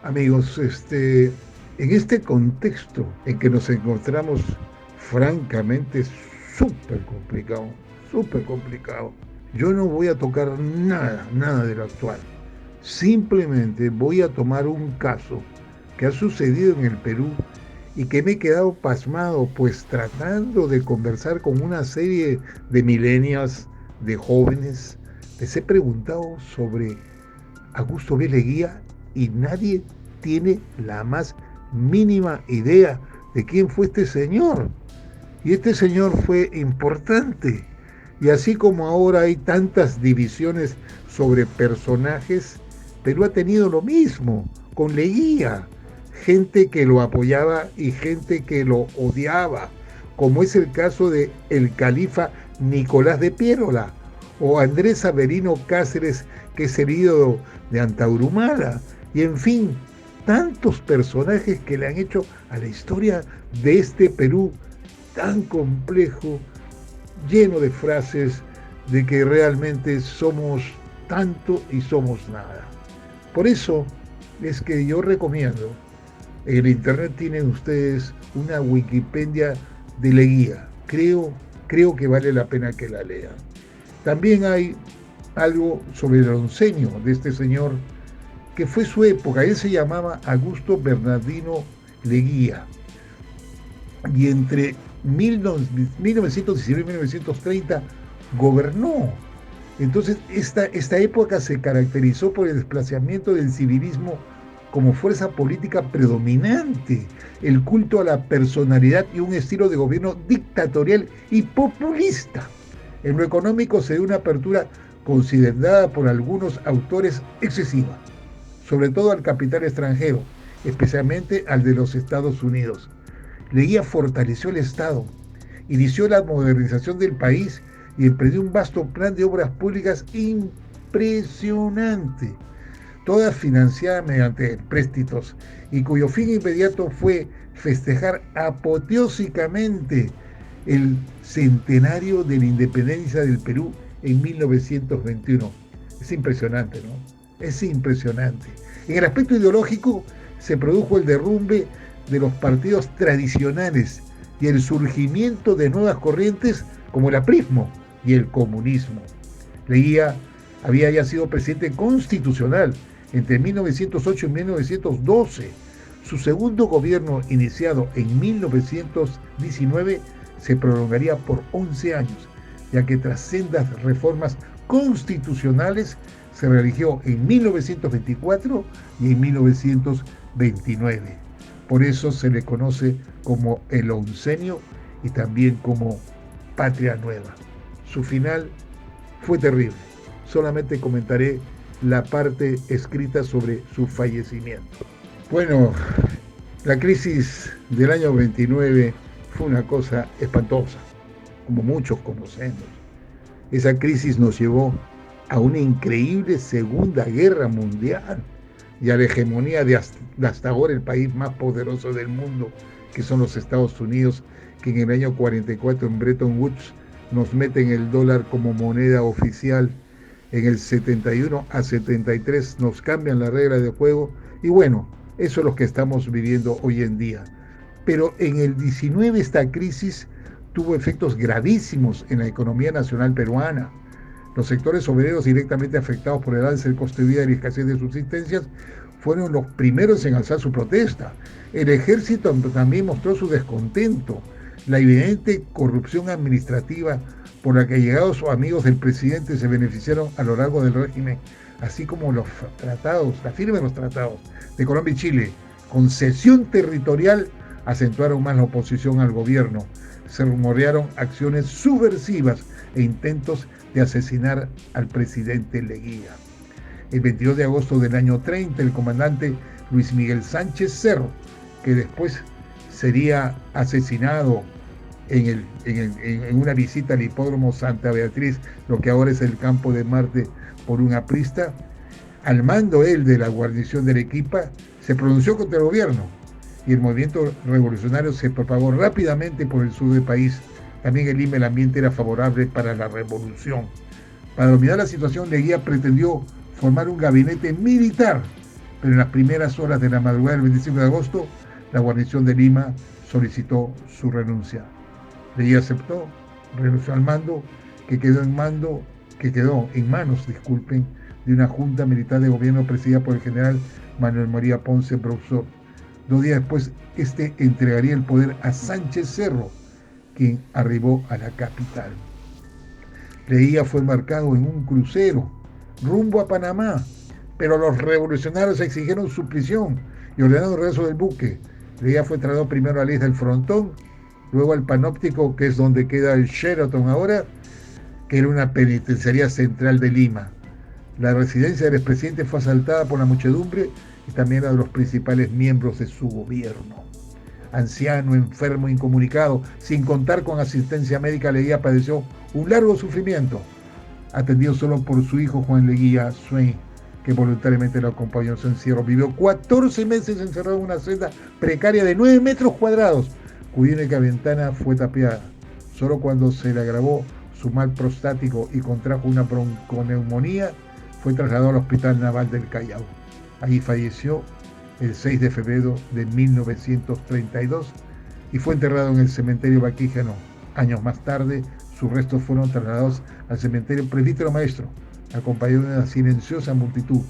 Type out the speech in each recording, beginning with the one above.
Amigos, en este contexto en que nos encontramos, francamente, súper complicado, súper complicado. Yo no voy a tocar nada, nada de lo actual. Simplemente voy a tomar un caso que ha sucedido en el Perú y que me he quedado pasmado, pues tratando de conversar con una serie de millennials, de jóvenes, les he preguntado sobre Augusto B. Leguía y nadie tiene la más mínima idea de quién fue este señor. Y este señor fue importante. Y así como ahora hay tantas divisiones sobre personajes, Perú ha tenido lo mismo con Leguía. Gente que lo apoyaba y gente que lo odiaba, como es el caso de el califa Nicolás de Piérola o Andrés Averino Cáceres, que es el ídolo de Antaurumala, y en fin, tantos personajes que le han hecho a la historia de este Perú tan complejo, lleno de frases de que realmente somos tanto y somos nada. Por eso es que yo recomiendo, en el internet tienen ustedes una Wikipedia de Leguía. Creo que vale la pena que la lean. También hay algo sobre el onceño de este señor, que fue su época. Él se llamaba Augusto Bernardino Leguía. Y entre 1919 y 1930 gobernó. Entonces, esta época se caracterizó por el desplazamiento del civilismo como fuerza política predominante, el culto a la personalidad y un estilo de gobierno dictatorial y populista. En lo económico se dio una apertura considerada por algunos autores excesiva, sobre todo al capital extranjero, especialmente al de los Estados Unidos. Leguía fortaleció el Estado, inició la modernización del país y emprendió un vasto plan de obras públicas impresionante, todas financiadas mediante préstitos y cuyo fin inmediato fue festejar apoteósicamente el centenario de la independencia del Perú en 1921. Es impresionante, ¿no? Es impresionante. En el aspecto ideológico se produjo el derrumbe de los partidos tradicionales y el surgimiento de nuevas corrientes como el aprismo y el comunismo. Leguía había ya sido presidente constitucional entre 1908 y 1912. Su segundo gobierno, iniciado en 1919, se prolongaría por 11 años, ya que tras sendas reformas constitucionales se reeligió en 1924 y en 1929. Por eso se le conoce como el oncenio y también como Patria Nueva. Su final fue terrible. Solamente comentaré la parte escrita sobre su fallecimiento. Bueno, la crisis del año 29 fue una cosa espantosa, como muchos conocemos. Esa crisis nos llevó a una increíble Segunda Guerra Mundial y a la hegemonía de hasta ahora el país más poderoso del mundo, que son los Estados Unidos, que en el año 44 en Bretton Woods nos meten el dólar como moneda oficial. En el 71 a 73 nos cambian la regla de juego y bueno, eso es lo que estamos viviendo hoy en día. Pero en el 19 esta crisis tuvo efectos gravísimos en la economía nacional peruana. Los sectores obreros directamente afectados por el alza del coste de vida y la escasez de subsistencias fueron los primeros en alzar su protesta. El ejército también mostró su descontento. La evidente corrupción administrativa por la que allegados o amigos del presidente se beneficiaron a lo largo del régimen, así como los tratados, la firma de los tratados de Colombia y Chile, con cesión territorial, acentuaron más la oposición al gobierno. Se rumorearon acciones subversivas e intentos de asesinar al presidente Leguía. El 22 de agosto del año 30, el comandante Luis Miguel Sánchez Cerro, que después sería asesinado en una visita al hipódromo Santa Beatriz, lo que ahora es el Campo de Marte, por un aprista, al mando él de la guarnición de Arequipa, se pronunció contra el gobierno y el movimiento revolucionario se propagó rápidamente por el sur del país. También en Lima el ambiente era favorable para la revolución. Para dominar la situación, Leguía pretendió formar un gabinete militar, pero en las primeras horas de la madrugada del 25 de agosto, la guarnición de Lima solicitó su renuncia. Leguía aceptó, renunció al mando, que quedó en manos, de una junta militar de gobierno presidida por el general Manuel María Ponce Brousseau. 2 días después, este entregaría el poder a Sánchez Cerro, quien arribó a la capital. Leguía fue embarcado en un crucero rumbo a Panamá, pero los revolucionarios exigieron su prisión y ordenaron el regreso del buque. Leguía fue trasladado primero a la isla del Frontón, luego al Panóptico, que es donde queda el Sheraton ahora, que era una penitenciaría central de Lima. La residencia del expresidente fue asaltada por la muchedumbre y también la de los principales miembros de su gobierno. Anciano, enfermo, incomunicado, sin contar con asistencia médica, Leguía padeció un largo sufrimiento, atendido solo por su hijo Juan Leguía Swain, que voluntariamente lo acompañó en su encierro. Vivió 14 meses encerrado en una celda precaria de 9 metros cuadrados, cuya única ventana fue tapiada. Solo cuando se le agravó su mal prostático y contrajo una bronconeumonía, fue trasladado al Hospital Naval del Callao. Allí falleció el 6 de febrero de 1932 y fue enterrado en el cementerio Baquíjano. Años más tarde, sus restos fueron trasladados al cementerio Presbítero Maestro, acompañado de una silenciosa multitud.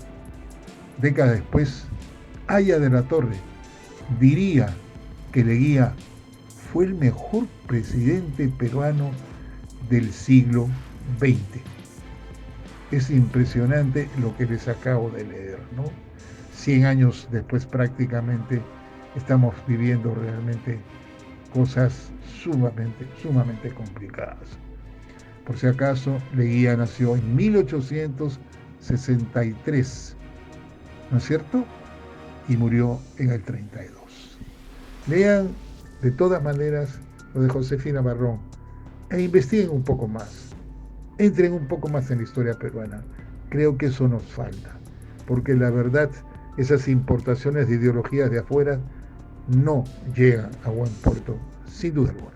Décadas después, Haya de la Torre diría que Leguía fue el mejor presidente peruano del siglo XX. Es impresionante lo que les acabo de leer, ¿no? 100 años después prácticamente estamos viviendo realmente cosas sumamente complicadas. Por si acaso, Leguía nació en 1863, ¿no es cierto? Y murió en el 32. Lean de todas maneras lo de Josefina Barrón e investiguen un poco más. Entren un poco más en la historia peruana. Creo que eso nos falta, porque la verdad, esas importaciones de ideologías de afuera no llegan a buen puerto, sin duda alguna.